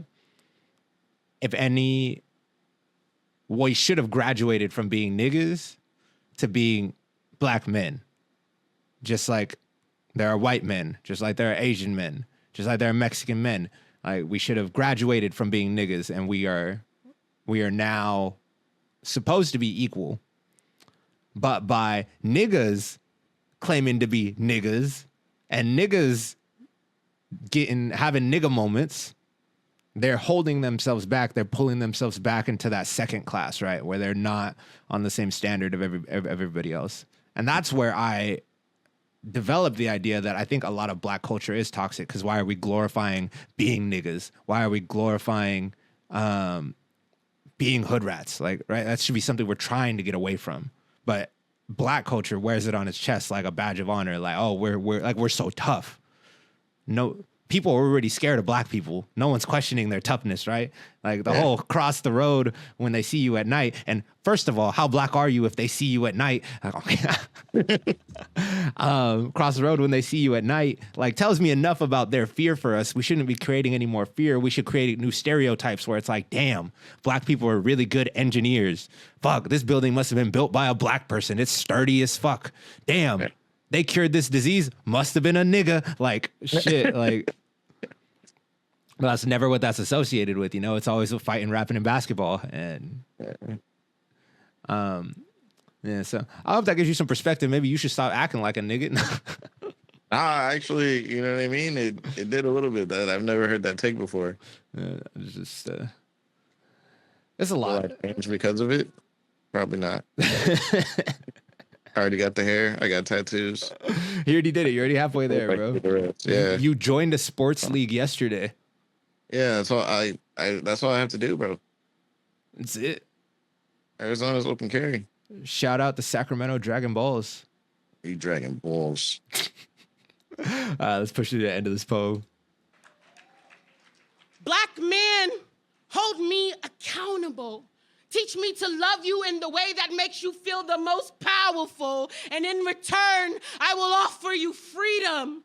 we should have graduated from being niggas to being black men. Just like there are white men, just like there are Asian men, just like there are Mexican men. Like, we should have graduated from being niggas, and we are now supposed to be equal. But by niggas claiming to be niggas and niggas having nigga moments, they're holding themselves back. They're pulling themselves back into that second class, right? Where they're not on the same standard of everybody else. And that's where I developed the idea that I think a lot of black culture is toxic, because why are we glorifying being niggas? Why are we glorifying being hood rats? Like, right? That should be something we're trying to get away from. But black culture wears it on its chest like a badge of honor. Like, oh, we're so tough. No, people are already scared of black people. No one's questioning their toughness, right? Like the whole cross the road when they see you at night. And first of all, how black are you if they see you at night? Cross the road when they see you at night, like, tells me enough about their fear for us. We shouldn't be creating any more fear. We should create new stereotypes where it's like, damn, black people are really good engineers. Fuck, this building must have been built by a black person. It's sturdy as fuck. Damn. They cured this disease. Must have been a nigga. Like, shit. Like, but that's never what that's associated with. You know, it's always with fighting, rapping, and basketball. And, yeah. So I hope that gives you some perspective. Maybe you should stop acting like a nigga. Nah, actually, you know what I mean? It did a little bit of that. I've never heard that take before. It's just, it's a lot. Will I change because of it? Probably not. I already got the hair. I got tattoos. You already did it. You're already halfway there, bro. Yeah. You joined a sports league yesterday. Yeah, that's all that's all I have to do, bro. That's it. Arizona's open carry. Shout out the Sacramento Dragon Balls. You Dragon Balls. Let's push to the end of this poem. Black men, hold me accountable. Teach me to love you in the way that makes you feel the most powerful. And in return, I will offer you freedom.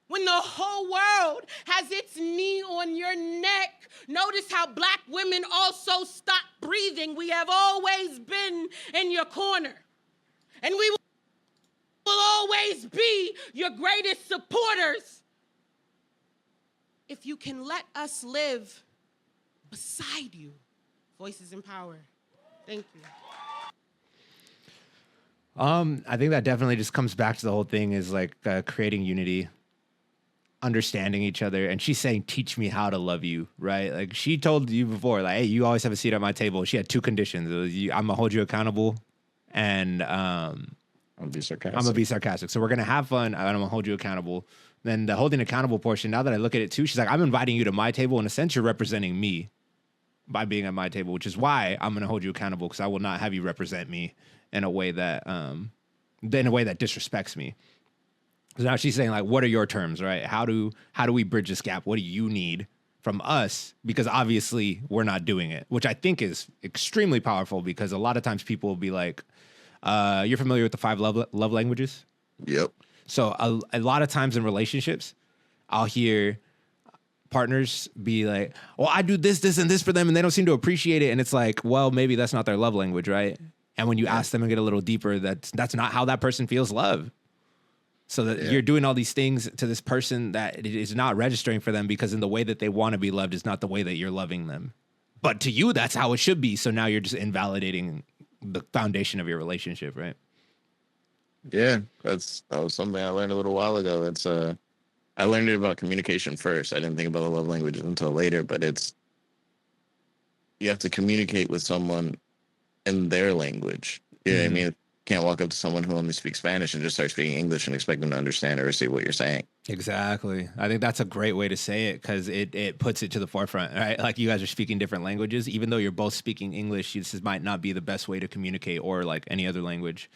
When the whole world has its knee on your neck, notice how black women also stop breathing. We have always been in your corner. And we will always be your greatest supporters. If you can let us live beside you. Voices in power. Thank you. I think that definitely just comes back to the whole thing is like creating unity, understanding each other. And she's saying, teach me how to love you, right? Like she told you before, like, hey, you always have a seat at my table. She had two conditions. It was I'm gonna hold you accountable, and I'm gonna be sarcastic. I'm gonna be sarcastic. So we're gonna have fun. I'm gonna hold you accountable. Then the holding accountable portion, now that I look at it too, she's like, I'm inviting you to my table. In a sense, you're representing me by being at my table, which is why I'm going to hold you accountable, because I will not have you represent me in a way that disrespects me. So now she's saying, like, what are your terms, right? How do we bridge this gap? What do you need from us? Because obviously we're not doing it, which I think is extremely powerful, because a lot of times people will be like, you're familiar with the 5 love languages? Yep. So a lot of times in relationships, I'll hear partners be like, well, I do this, this, and this for them, and they don't seem to appreciate it. And it's like, well, maybe that's not their love language, right? And when you ask them and get a little deeper, that's not how that person feels love. So that you're doing all these things to this person that it is not registering for them, because in the way that they want to be loved is not the way that you're loving them. But to you, that's how it should be. So now you're just invalidating the foundation of your relationship, right? Yeah, that was something I learned a little while ago. It's I learned it about communication first. I didn't think about the love languages until later, but you have to communicate with someone in their language. You know what I mean? You can't walk up to someone who only speaks Spanish and just start speaking English and expect them to understand or see what you're saying. Exactly. I think that's a great way to say it, because it puts it to the forefront, right? Like, you guys are speaking different languages. Even though you're both speaking English, this might not be the best way to communicate, or like any other language.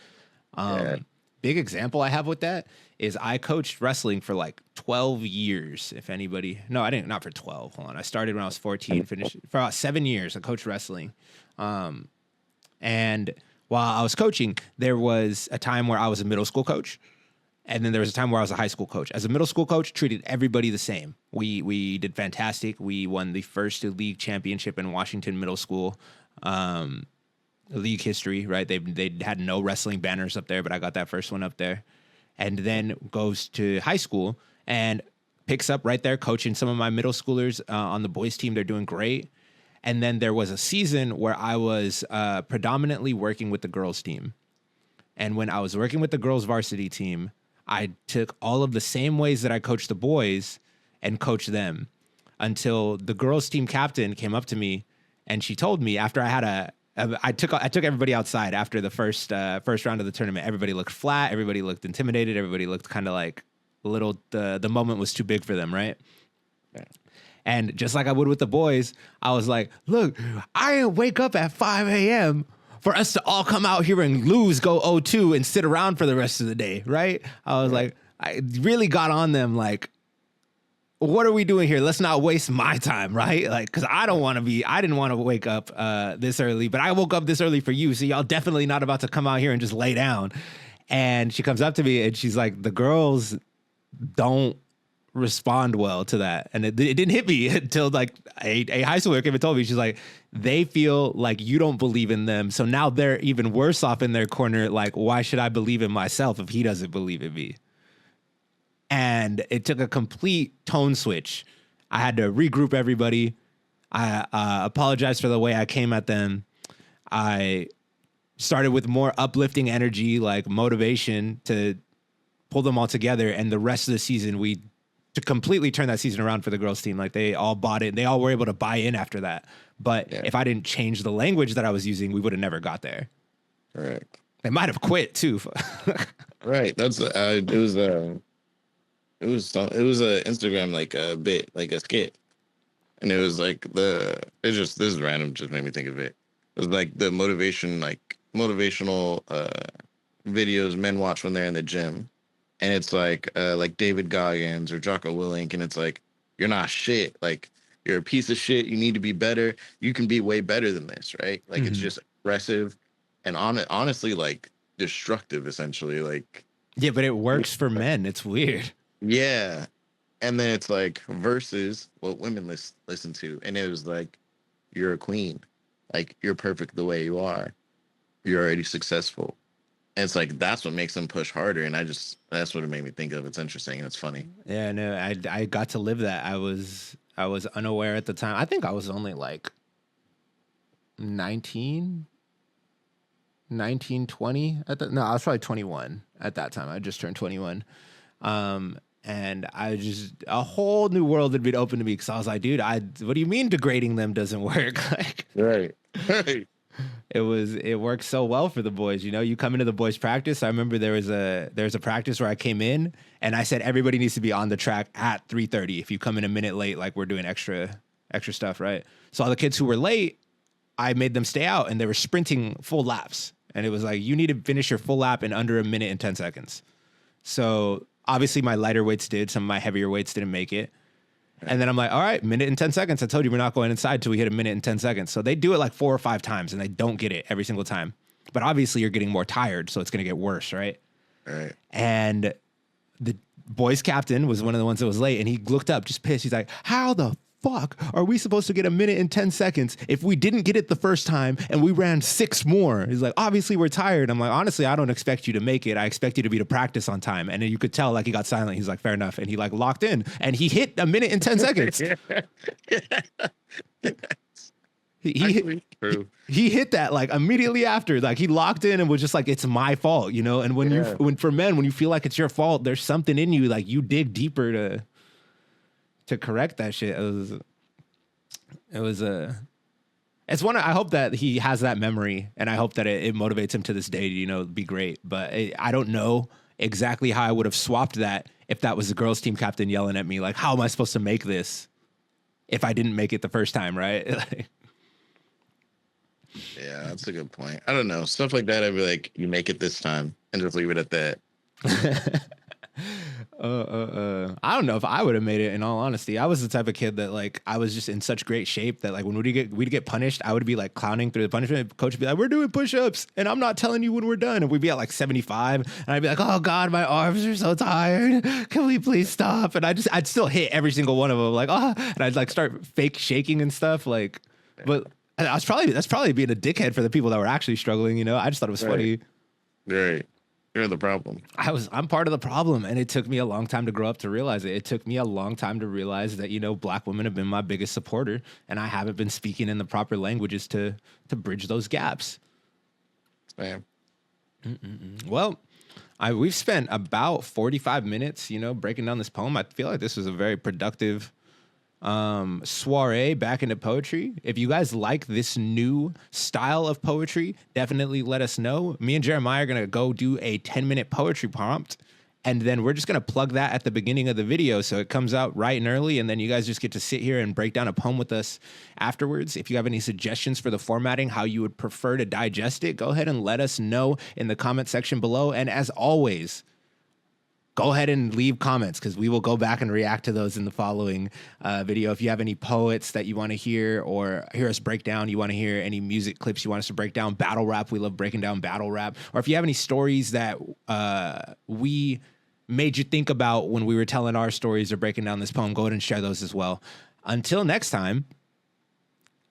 Big example I have with that is I coached wrestling for like 12 years. If anybody, no, I didn't, not for 12. Hold on. I started when I was 14, finished for about 7 years. I coached wrestling. And while I was coaching, there was a time where I was a middle school coach. And then there was a time where I was a high school coach. As a middle school coach, treated everybody the same. We did fantastic. We won the first league championship in Washington Middle School. League history, right? They had no wrestling banners up there, but I got that first one up there. And then goes to high school and picks up right there coaching some of my middle schoolers on the boys team. They're doing great. And then there was a season where I was predominantly working with the girls team. And when I was working with the girls varsity team, I took all of the same ways that I coached the boys and coached them, until the girls team captain came up to me and she told me, after I took everybody outside after the first round of the tournament. Everybody looked flat. Everybody looked intimidated. Everybody looked kind of like the moment was too big for them, right? Yeah. And just like I would with the boys, I was like, look, I didn't wake up at 5 a.m. for us to all come out here and lose, go 0-2 and sit around for the rest of the day, right? I was like, I really got on them like, what are we doing here? Let's not waste my time, right? Like, because I didn't want to wake up this early, but I woke up this early for you. So y'all definitely not about to come out here and just lay down. And she comes up to me and she's like, the girls don't respond well to that. And it didn't hit me until like a high schooler came and told me. She's like, they feel like you don't believe in them. So now they're even worse off in their corner. Like, why should I believe in myself if he doesn't believe in me? And it took a complete tone switch. I had to regroup everybody. I apologized for the way I came at them. I started with more uplifting energy, like motivation, to pull them all together. And the rest of the season, to completely turn that season around for the girls team. Like, they all bought it. They all were able to buy in after that. But if I didn't change the language that I was using, we would have never got there. Correct. They might have quit too. Right. That's it was a Instagram, like a bit, like a skit, and it was like this is random, just made me think of it. It was like the motivational videos men watch when they're in the gym, and it's like David Goggins or Jocko Willink, and it's like, you're not shit, like, you're a piece of shit, you need to be better, you can be way better than this, right? Like, it's just aggressive and honestly like destructive, essentially. Like, yeah, but it works for men. It's weird. Yeah. And then it's like versus what women listen to. And it was like, you're a queen. Like, you're perfect the way you are. You're already successful. And it's like, that's what makes them push harder. And that's what it made me think of. It's interesting and it's funny. Yeah, no, I got to live that. I was unaware at the time. I think I was only like 19, 20 no, I was probably 21 at that time. I just turned 21. And I just, a whole new world had been open to me, because I was like, dude, what do you mean degrading them doesn't work? Like, right. It worked so well for the boys. You know, you come into the boys practice. I remember there was a practice where I came in and I said, everybody needs to be on the track at 3:30. If you come in a minute late, like, we're doing extra stuff, right? So all the kids who were late, I made them stay out, and they were sprinting full laps. And it was like, you need to finish your full lap in under a minute and 10 seconds. So obviously my lighter weights did, some of my heavier weights didn't make it. And then I'm like, all right, minute and 10 seconds. I told you we're not going inside till we hit a minute and 10 seconds. So they do it like 4 or 5 times and they don't get it every single time. But obviously you're getting more tired, so it's going to get worse, right? Right. And the boys captain was one of the ones that was late, and he looked up just pissed. He's like, how the fuck are we supposed to get a minute and 10 seconds if we didn't get it the first time and we ran 6 more? He's like, obviously we're tired. I'm like, honestly, I don't expect you to make it. I expect you to be to practice on time. And then you could tell like he got silent. He's like, fair enough. And he like locked in and he hit a minute and 10 seconds. He hit that like immediately after, like he locked in and was just like, it's my fault, you know? And when for men, when you feel like it's your fault, there's something in you, like you dig deeper to correct that shit. It's one, I hope that he has that memory, and I hope that it motivates him to this day to, you know, be great. But I don't know exactly how I would have swapped that if that was the girls team captain yelling at me, like, how am I supposed to make this if I didn't make it the first time, right? Yeah, that's a good point. I don't know. Stuff like that, I'd be like, you make it this time and just leave it at that. I don't know if I would have made it, in all honesty. I was the type of kid that like I was just in such great shape that like when we'd get punished, I would be like clowning through the punishment. Coach would be like, we're doing push-ups and I'm not telling you when we're done. And we'd be at like 75 and I'd be like, oh God, my arms are so tired. Can we please stop? And I'd still hit every single one of them, like, oh, and I'd like start fake shaking and stuff. Like, but that's probably being a dickhead for the people that were actually struggling, you know. I just thought it was funny. Right. You're the problem. I'm part of the problem, and it took me a long time to grow up to realize it. It took me a long time to realize that, you know, black women have been my biggest supporter, and I haven't been speaking in the proper languages to bridge those gaps. Damn. Well, we've spent about 45 minutes, you know, breaking down this poem. I feel like this was a very productive soiree back into poetry. If you guys like this new style of poetry, definitely let us know. Me and Jeremiah are gonna go do a 10-minute poetry prompt, and then we're just gonna plug that at the beginning of the video so it comes out right and early, and then you guys just get to sit here and break down a poem with us afterwards. If you have any suggestions for the formatting, how you would prefer to digest it, go ahead and let us know in the comment section below. And as always, go ahead and leave comments because we will go back and react to those in the following video. If you have any poets that you want to hear or hear us break down, you want to hear any music clips you want us to break down, battle rap, we love breaking down battle rap. Or if you have any stories that we made you think about when we were telling our stories or breaking down this poem, go ahead and share those as well. Until next time,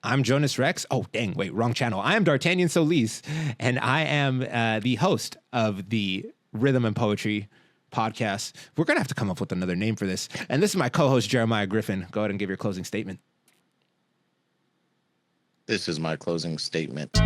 I'm JonasRexx. Oh, dang, wait, wrong channel. I am D'Artagnan Solis, and I am the host of the Rhythm and Poetry podcast. We're gonna have to come up with another name for this. And this is my co-host Jeremiah Griffin. Go ahead and give your closing statement. This is my closing statement.